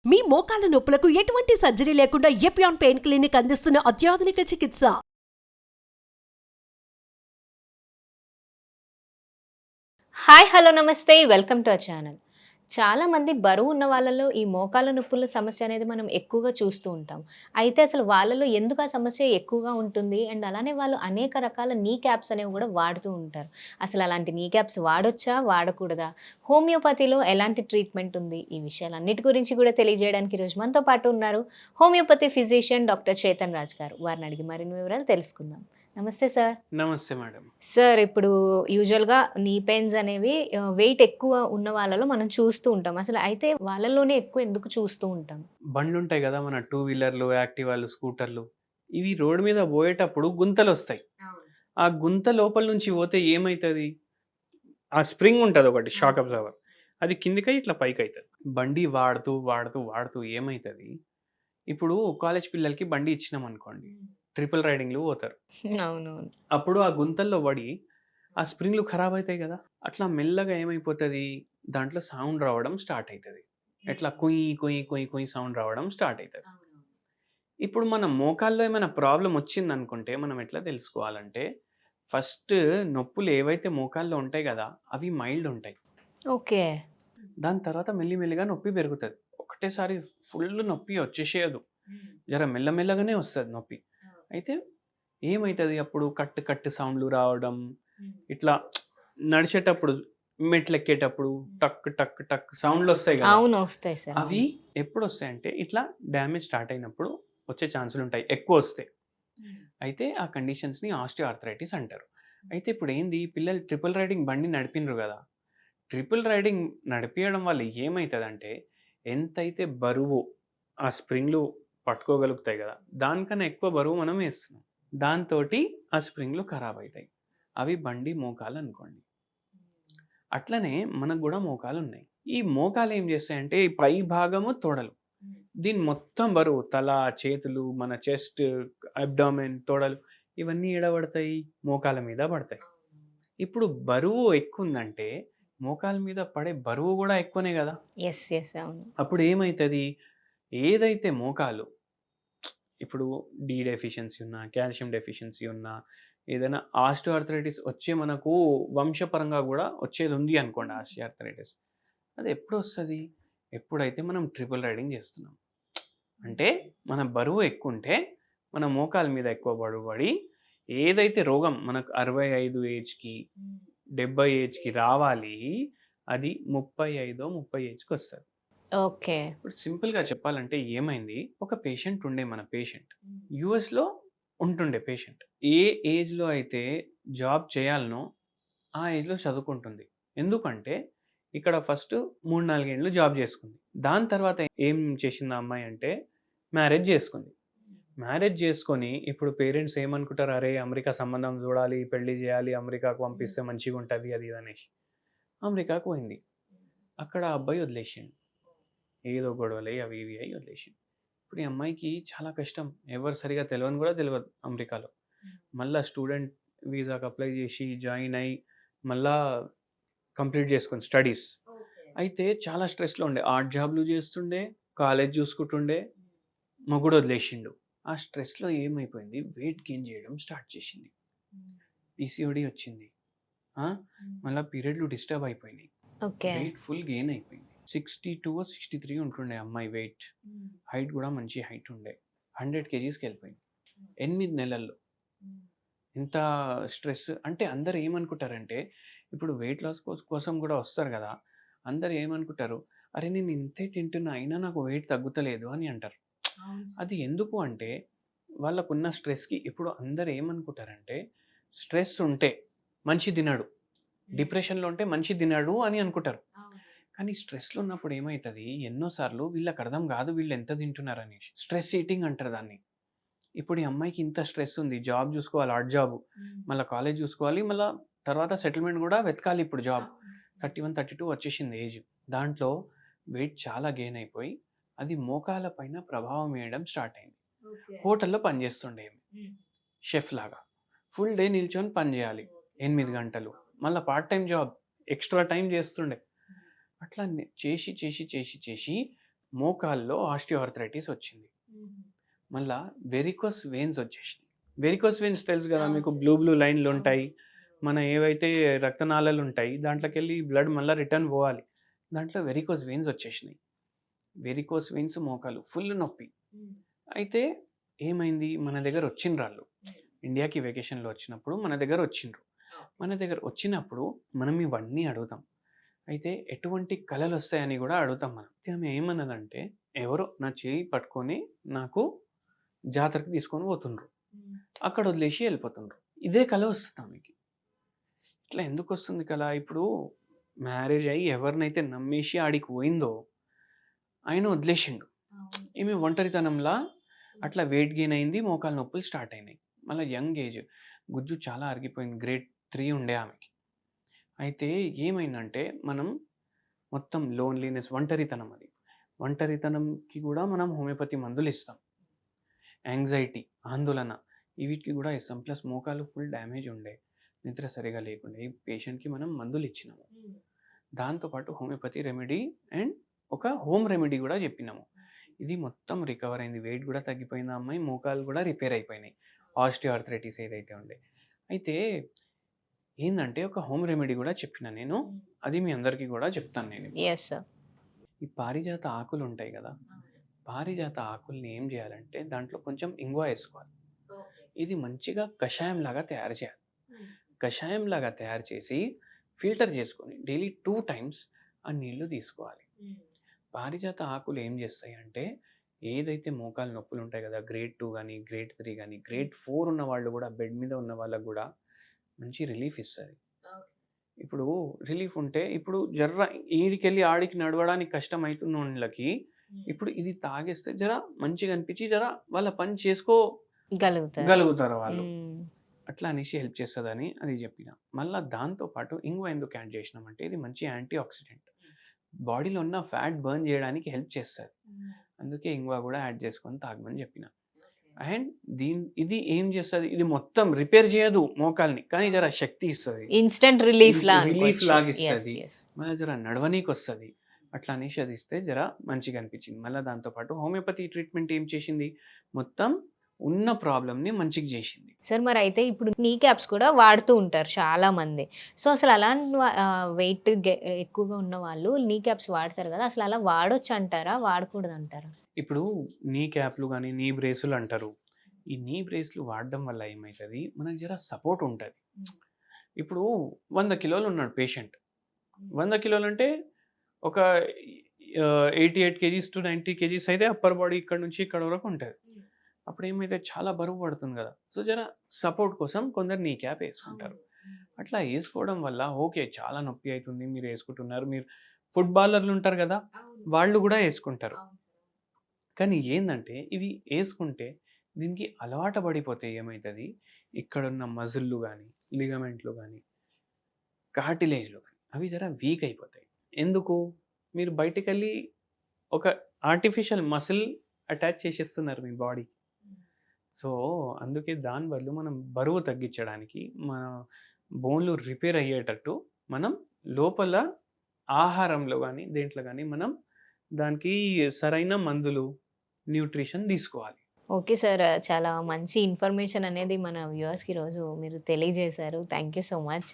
మీ మోకాల నొప్పులకు ఎటువంటి సర్జరీ లేకుండా ఎపియాన్ పెయిన్ క్లినిక్ అందిస్తున్న అత్యాధునిక చికిత్స. హాయ్ హలో నమస్తే వెల్కమ్ టు అవర్ ఛానల్. చాలామంది బరువు ఉన్న వాళ్ళలో ఈ మోకాల నొప్పుల సమస్య అనేది మనం ఎక్కువగా చూస్తూ ఉంటాం. అయితే అసలు వాళ్ళలో ఎందుకు ఆ సమస్య ఎక్కువగా ఉంటుంది అండ్ అలానే వాళ్ళు అనేక రకాల నీ క్యాప్స్ అనేవి కూడా వాడుతూ ఉంటారు. అసలు అలాంటి నీ క్యాప్స్ వాడొచ్చా వాడకూడదా, హోమియోపతిలో ఎలాంటి ట్రీట్మెంట్ ఉంది, ఈ విషయాలన్నిటి గురించి కూడా తెలియజేయడానికి ఈరోజు మనతో పాటు ఉన్నారు homeopathy physician doctor Chetan Raj గారు. వారిని అడిగి మరిన్ని వివరాలు తెలుసుకుందాం. నమస్తే సార్. నమస్తే మేడం. సార్, ఇప్పుడు యూజువల్‌గా నీ పెయిన్స్ అనేవి వెయిట్ ఎక్కువ ఉన్న వాళ్ళలో మనం చూస్తూ ఉంటాం. అసలు అయితే వాళ్ళలోనే ఎక్కువ ఎందుకు చూస్తూ ఉంటాం? బండ్లుంటాయి కదా, మన టూ వీలర్లు, యాక్టివాలు, స్కూటర్లు. ఇవి రోడ్ మీద పోయేటప్పుడు గుంతలొస్తాయి. ఆ గుంత లోపల నుంచి పోతే ఏమైతది? ఆ స్ప్రింగ్ ఉంటది ఒకటి, షాక్ అబ్జార్బర్. అది కిందికై ఇట్లా పైకైతది. బండి వాడుతూ, వాడుతూ, వాడుతూ ఏమైతది? ఇప్పుడు కాలేజ్ పిల్లలకి బండి ఇచ్చినామనుకోండి, ట్రిపుల్ రైడింగ్‌లు పోతారు. అవునవును. అప్పుడు ఆ గుంతల్లో పడి ఆ స్ప్రింగ్‌లు ఖరాబ్ అయితాయి కదా! అట్లా మెల్లగా ఏమైపోతది? దాంట్లో సౌండ్ రావడం స్టార్ట్ అయితది. ఎట్లా కుయ్ కుయ్ కుయ్ కుయ్ సౌండ్ రావడం స్టార్ట్ అయితది. ఇప్పుడు మన మోకాల్లో ఏమైనా ప్రాబ్లమ్ వచ్చిందనుకుంటే మనం ఎట్లా తెలుసుకోవాలంటే, ఫస్ట్ నొప్పులు ఏవైతే మోకాల్లో ఉంటాయి కదా, అవి మైల్డ్ ఉంటాయి. ఓకే. దాని తర్వాత మెల్లిమెల్లిగా నొప్పి పెరుగుతది. ఒకటేసారి ఫుల్ నొప్పి వచ్చేసేయదు. జర మెల్లమెల్లగానే వస్తది నొప్పి. అయితే ఏమైతది అప్పుడు? కట్ కట్ సౌండ్‌లు రావడం, ఇట్లా నడిచేటప్పుడు, మెట్లెక్కేటప్పుడు టక్ టక్ టక్ సౌండ్‌లొస్తాయి గదా! అవును. వస్తాయి సార్. అవి ఎప్పుడొస్తాయంటే ఇట్లా డ్యామేజ్ స్టార్ట్ అయినప్పుడు వచ్చే ఛాన్సులుంటాయి. ఎక్కువొస్తాయి. అయితే ఆ కండిషన్స్‌ని ఆస్టియోఆర్థరైటిస్ అంటారు. అయితే ఇప్పుడేంది, పిల్లలు ట్రిపుల్ రైడింగ్ బండి నడిపిండ్రు గదా! ట్రిపుల్ రైడింగ్ నడిపియడం వల్ల ఏమైతదంటే, ఎంతైతే బరువు ఆ స్ప్రింగ్‌లు పట్టుకోగలుగుతాయి గదా! దానికన్నా ఎక్కువ బరువు మనం ఏస్తున్నాం. దాంతోటి ఆ స్ప్రింగ్‌లు ఖరాబయితాయి. అవి బండి మోకాలనుకోండి. అట్లనే మనకు గూడా మోకాలున్నాయి. ఈ మోకాలు ఏం చేస్తాయంటే, ఈ పై భాగము తొడలు. దీని మొత్తం బరువు తల, చేతులు, మన చెస్ట్, అబ్డామెన్, తొడలు ఇవన్నీ ఏడ పడతాయి? మోకాల మీద పడతాయి. ఇప్పుడు బరువు ఎక్కువుందంటే, మోకాల మీద పడే బరువు గూడా ఎక్కువనే గదా! యెస్. యెస్. అవును. అప్పుడు ఏమైతది? ఏదైతే మోకాలు ఇప్పుడు డి డెఫిషియన్సీ ఉన్నా, కాల్షియం డెఫిషియన్సీ ఉన్నా, ఏదైనా ఆస్టియోఆర్థరైటిస్ వచ్చే మనకు వంశపరంగా గూడా వచ్చేదుంది అనుకోండి ఆస్టియోఆర్థరైటిస్. అది ఎప్పుడొస్తది? ఎప్పుడైతే మనం ట్రిపుల్ రైడింగ్ చేస్తున్నాం. అంటే మన బరువు ఎక్కువుంటే, మన మోకాల మీద ఎక్కువ బరువు పడి, ఏదైతే రోగం మనకు 65 ఏజ్‌కి, 70 ఏజ్‌కి రావాలి, అది 35 ఏజ్‌కొస్తది. ఓకే. ఇప్పుడు సింపుల్‌గా చెప్పాలంటే ఏమైంది? ఒక పేషెంట్ ఉండే, మన పేషెంట్. యూఎస్‌లో ఉంటుండే పేషెంట్. ఏ ఏజ్‌లో అయితే జాబ్ చేయాలనో, ఆ ఏజ్‌లో చదువుకుంటుంది. ఎందుకంటే, ఇక్కడ ఫస్ట్ 3, 4 ఏండ్లు జాబ్ చేసుకుంది. దాని తర్వాత ఏం చేసింది ఆ అమ్మాయి అంటే, మ్యారేజ్ చేసుకుంది. మ్యారేజ్ చేసుకొని ఇప్పుడు పేరెంట్స్ ఏమనుకుంటారు? అరే! అమెరికా సంబంధం చూడాలి, పెళ్లి చేయాలి, అమెరికాకు పంపిస్తే మంచిగుంటది అది ఇది అనేసి. అమెరికాకు పోయింది. అక్కడ ఆ అబ్బాయి వదిలేసిండు. ఏదో గొడవలయి అవి ఇవి అయ్యి వదిలేసిండు. ఇప్పుడు ఈ అమ్మాయికి చాలా కష్టం. ఎవరు సరిగ్గా తెలవని కూడా తెలవదు అమెరికాలో. మళ్ళా స్టూడెంట్ వీసాకి అప్లై చేసి జాయిన్ అయ్యి, మళ్ళా కంప్లీట్ చేసుకుంది స్టడీస్. అయితే చాలా స్ట్రెస్‌లో ఉండే. ఆర్ట్ జాబ్‌లు చేస్తుండే, కాలేజ్ చూసుకుంటుండే, మొగుడు వదిలేసిండు. ఆ స్ట్రెస్‌లో ఏమైపోయింది, వెయిట్ గెయిన్ చేయడం స్టార్ట్ చేసింది. పీసీఓడీ వచ్చింది. ఆ! మళ్ళా పీరియడ్‌లు డిస్టర్బ్ అయిపోయినాయి. ఓకే. వెయిట్ ఫుల్ గెయిన్ అయిపోయింది. 62 63 ఉంటుండే అమ్మాయి వెయిట్. హైట్ కూడా మంచి హైట్ ఉండే. 100 కేజీస్‌కెళ్ళిపోయింది. 8 నెలల్లో. ఎంత స్ట్రెస్ అంటే అందరూ ఏమనుకుంటారంటే, ఇప్పుడు వెయిట్ లాస్ కోసం కూడా వస్తారు గదా! అందరూ ఏమనుకుంటారు, "అరే! నేను ఇంతే తింటున్నా అయినా నాకు వెయిట్ తగ్గుతలేదు" అని అంటారు. అది ఎందుకు అంటే, వాళ్ళకున్న స్ట్రెస్‌కి. ఇప్పుడు అందరూ ఏమనుకుంటారంటే, స్ట్రెస్ ఉంటే మనిషి తినడు. డిప్రెషన్‌లో ఉంటే మనిషి తినడు అని అనుకుంటారు. కానీ స్ట్రెస్‌లో ఉన్నప్పుడు ఏమైతది, ఎన్నో సార్లు వీళ్ళకి అర్థం కాదు వీళ్ళు ఎంత తింటున్నారనేసి. స్ట్రెస్ ఈటింగ్ అంటారు దాన్ని. ఇప్పుడు ఈ అమ్మాయికి ఇంత స్ట్రెస్ ఉంది. జాబ్ చూసుకోవాలి, ఆర్ట్ జాబ్. మళ్ళా కాలేజ్ చూసుకోవాలి. మళ్ళా తర్వాత సెటిల్మెంట్ కూడా వెతకాలి ఇప్పుడు జాబ్. 31, 32 వచ్చేసింది ఏజ్. దాంట్లో వెయిట్ చాలా గెయిన్ అయిపోయి, అది మోకాళ్ళ పైన ప్రభావం వేయడం స్టార్ట్ అయింది. హోటల్‌లో పనిచేస్తుండే ఈమె. షెఫ్ లాగా. ఫుల్ డే నిల్చొని పని చేయాలి. 8 గంటలు. మళ్ళా part time job. Extra time చేస్తుండే. అట్లా చేసి మోకాల్లో ఆస్టియోఆర్థరైటిస్ వచ్చింది. మళ్ళా వెరికోస్ వెయిన్స్ వచ్చేసినాయి. వెరికోస్ వెయిన్స్ తెలుసు కదా మీకు, బ్లూ లైన్లు ఉంటాయి. మన ఏవైతే రక్తనాళాలు ఉంటాయి దాంట్లోకి వెళ్ళి బ్లడ్ మళ్ళీ రిటర్న్ పోవాలి. దాంట్లో వెరికోస్ వెయిన్స్ వచ్చేసినాయి. వెరికోస్ వెయిన్స్ మోకాలు ఫుల్ నొప్పి. అయితే ఏమైంది, మన దగ్గర వచ్చిండ్రు వాళ్ళు ఇండియాకి వెకేషన్లో వచ్చినప్పుడు మన దగ్గర వచ్చిండ్రు. మన దగ్గర వచ్చినప్పుడు మనం ఇవన్నీ అడుగుతాం. అయితే ఎటువంటి కళలు వస్తాయని కూడా అడుగుతాం మనం. ఆమె ఏమన్నదంటే, ఎవరో నా చేయి పట్టుకొని నాకు జాతరకి తీసుకొని పోతుండ్రు, అక్కడ వదిలేసి వెళ్ళిపోతుండ్రు. ఇదే కళ వస్తుంది ఆమెకి. ఇట్లా ఎందుకు వస్తుంది కళ? ఇప్పుడు మ్యారేజ్ అయ్యి ఎవరినైతే నమ్మేసి ఆడికి పోయిందో ఆయన వదిలేసిండు. ఈమె ఒంటరితనంలా అట్లా వెయిట్ గెయిన్ అయింది, మోకాలు నొప్పులు స్టార్ట్ అయినాయి. మళ్ళీ యంగ్ ఏజ్, గుజ్జు చాలా అరిగిపోయింది, గ్రేడ్ 3 ఉండే ఆమెకి. అయితే ఏమైందంటే మనం మొత్తం లోన్లీనెస్, ఒంటరితనం, అది ఒంటరితనంకి కూడా మనం హోమియోపతి మందులు ఇస్తాం. యాంగ్జైటీ, ఆందోళన, వీటికి కూడా ఇస్తాం. ప్లస్ మోకాలు ఫుల్ డ్యామేజ్ ఉండే, నిద్ర సరిగా లేకుండే, ఈ పేషెంట్కి మనం మందులు ఇచ్చినాము. దాంతోపాటు హోమియోపతి రెమెడీ అండ్ ఒక హోమ్ రెమెడీ కూడా చెప్పినాము. ఇది మొత్తం రికవర్ అయింది, వెయిట్ కూడా తగ్గిపోయింది అమ్మాయి, మోకాలు కూడా రిపేర్ అయిపోయినాయి, ఆస్టియోఆర్థరైటిస్ ఏదైతే ఉండే. అయితే ఏంటంటే ఒక హోమ్ రెమెడీ కూడా చెప్పిన నేను, అది మీ అందరికీ కూడా చెప్తాను నేను. ఈ పారిజాత ఆకులు ఉంటాయి కదా, పారిజాత ఆకుల్ని ఏం చేయాలంటే దాంట్లో కొంచెం ఇంగువ వేసుకోవాలి. ఇది మంచిగా కషాయం లాగా తయారు చేయాలి. కషాయం లాగా తయారు చేసి ఫిల్టర్ చేసుకొని డైలీ 2 times ఆ నీళ్లు తీసుకోవాలి. పారిజాత ఆకులు ఏం చేస్తాయి అంటే, ఏదైతే మోకాలు నొప్పులు ఉంటాయి కదా, గ్రేడ్ 2 కానీ గ్రేడ్ 3 కానీ గ్రేడ్ 4 ఉన్న వాళ్ళు కూడా, బెడ్ మీద ఉన్న వాళ్ళకు కూడా మంచి రిలీఫ్ ఇస్తుంది. ఇప్పుడు రిలీఫ్ ఉంటే, ఇప్పుడు జర్ర ఈడికెళ్ళి ఆడికి నడవడానికి కష్టం అవుతున్న వాళ్ళకి ఇప్పుడు ఇది తాగేస్తే జర మంచిగా అనిపించి జర వాళ్ళ పని చేసుకోగలుగుతారు వాళ్ళు. అట్లా అనేసి హెల్ప్ చేస్తుందని అది చెప్పిన. మళ్ళీ దాంతోపాటు ఇంగువ ఎందుకు యాడ్ చేసినామంటే, ఇది మంచి యాంటీ ఆక్సిడెంట్, బాడీలో ఉన్న ఫ్యాట్ బర్న్ చేయడానికి హెల్ప్ చేస్తుంది. అందుకే ఇంగువ కూడా యాడ్ చేసుకొని తాగమని చెప్పిన. అండ్ ఇది ఏం చేస్తుంది, ఇది మొత్తం రిపేర్ చేయదు మోకాల్ని, కానీ జర శక్తి ఇస్తుంది, ఇన్స్టెంట్ రిలీఫ్ లాగా ఇస్తుంది, మళ్ళీ జర నడవనీకి వస్తుంది. అట్లా అనేసి అది ఇస్తే జర మంచిగా అనిపించింది. మళ్ళీ దాంతోపాటు హోమియోపతి ట్రీట్మెంట్ ఏం చేసింది, మొత్తం ఉన్న ప్రాబ్లమ్ని మంచిగా చేసింది. సార్ మరి అయితే ఇప్పుడు నీ క్యాప్స్ కూడా వాడుతూ ఉంటారు చాలా మంది. సో అసలు అలాంటి వెయిట్ ఎక్కువగా ఉన్న వాళ్ళు నీ క్యాప్స్ వాడతారు కదా, అసలు అలా వాడొచ్చు అంటారా, వాడకూడదు అంటారా? ఇప్పుడు నీ క్యాప్లు కానీ నీ బ్రేసులు అంటారు. ఈ నీ బ్రేస్లు వాడడం వల్ల ఏమవుతుంది, మనకు జర సపోర్ట్ ఉంటుంది. ఇప్పుడు 100 కిలోలు ఉన్నాడు పేషెంట్, 100 కిలోలు అంటే ఒక 88 kgs to 90 kgs అయితే అప్పర్ బాడీ ఇక్కడ నుంచి ఇక్కడ వరకు ఉంటుంది. అప్పుడు ఏమైతే చాలా బరువు పడుతుంది కదా, సో జర సపోర్ట్ కోసం కొందరు నీ క్యాప్ వేసుకుంటారు. అట్లా వేసుకోవడం వల్ల ఓకే, చాలా నొప్పి అవుతుంది, మీరు వేసుకుంటున్నారు, మీరు ఫుట్బాలర్లు ఉంటారు కదా, వాళ్ళు కూడా వేసుకుంటారు. కానీ ఏంటంటే ఇవి వేసుకుంటే దీనికి అలవాటు పడిపోతే ఏమవుతుంది, ఇక్కడున్న మజిల్లు కానీ లిగమెంట్లు కానీ కార్టిలేజ్లు కానీ అవి జర వీక్ అయిపోతాయి. ఎందుకు, మీరు బయటికి వెళ్ళి ఒక ఆర్టిఫిషియల్ మసిల్ అటాచ్ చేసేస్తున్నారు మీ బాడీ. సో అందుకే దాని బదులు మనం బరువు తగ్గించడానికి, మన బోన్లు రిపేర్ అయ్యేటట్టు మనం లోపల ఆహారంలో కానీ దేంట్లో కానీ మనం దానికి సరైన మందులు, న్యూట్రిషన్ తీసుకోవాలి. ఓకే సార్, చాలా మంచి ఇన్ఫర్మేషన్ అనేది మన వ్యూవర్స్కి ఈరోజు మీరు తెలియజేశారు. Thank you so much.